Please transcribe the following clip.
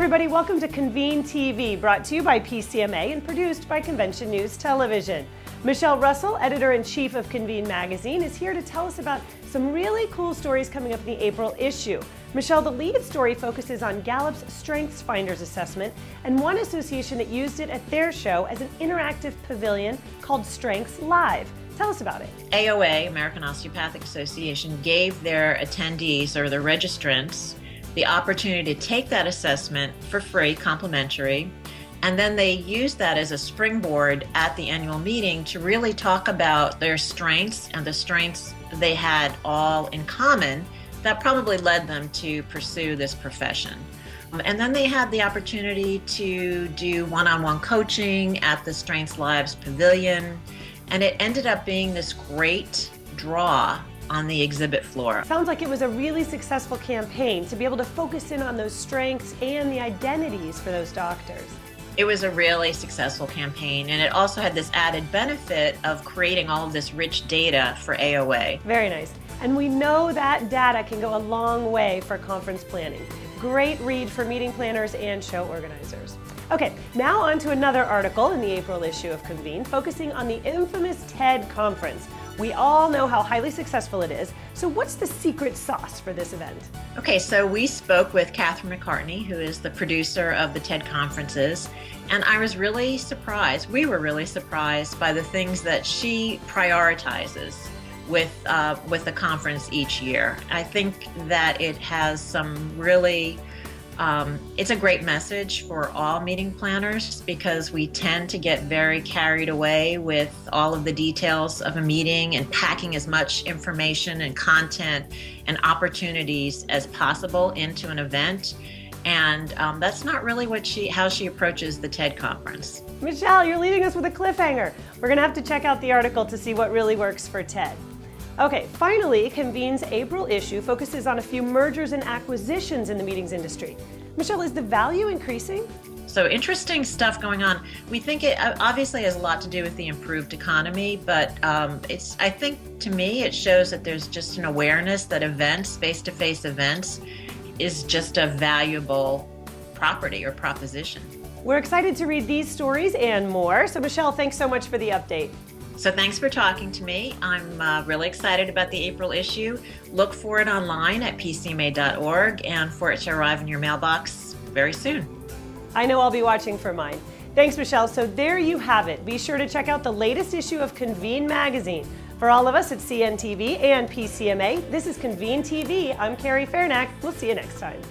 everybody, welcome to Convene TV, brought to you by PCMA and produced by Convention News Television. Michelle Russell, editor-in-chief of Convene magazine, is here to tell us about some really cool stories coming up in the April issue. Michelle, the lead story focuses on Gallup's Strengths Finders assessment and one association that used it at their show as an interactive pavilion called Strengths Live. Tell us about it. AOA, American Osteopathic Association, gave their attendees or their registrants the opportunity to take that assessment for free, complimentary, and then they used that as a springboard at the annual meeting to really talk about their strengths and the strengths they had all in common that probably led them to pursue this profession. And then they had the opportunity to do one-on-one coaching at the Strengths Lives Pavilion, and it ended up being this great draw on the exhibit floor. Sounds like it was a really successful campaign to be able to focus in on those strengths and the identities for those doctors. It was a really successful campaign, and it also had this added benefit of creating all of this rich data for AOA. Very nice. And we know that data can go a long way for conference planning. Great read for meeting planners and show organizers. Okay, now on to another article in the April issue of Convene, focusing on the infamous TED conference. We all know how highly successful it is, so what's the secret sauce for this event? Okay, so we spoke with Catherine McCartney, who is the producer of the TED conferences, and I was really surprised, we were really surprised by the things that she prioritizes with the conference each year. I think that it has some really it's a great message for all meeting planners because we tend to get very carried away with all of the details of a meeting and packing as much information and content and opportunities as possible into an event. And that's not really how she approaches the TED conference. Michelle, you're leaving us with a cliffhanger. We're going to have to check out the article to see what really works for TED. Okay, finally, Convene's April issue focuses on a few mergers and acquisitions in the meetings industry. Michelle, is the value increasing? So interesting stuff going on. We think it obviously has a lot to do with the improved economy, but I think to me it shows that there's just an awareness that events, face-to-face events, is just a valuable property or proposition. We're excited to read these stories and more. So Michelle, thanks so much for the update. So thanks for talking to me. I'm really excited about the April issue. Look for it online at pcma.org and for it to arrive in your mailbox very soon. I know I'll be watching for mine. Thanks, Michelle. So there you have it. Be sure to check out the latest issue of Convene magazine. For all of us at CNTV and PCMA, this is Convene TV. I'm Carrie Fairnack. We'll see you next time.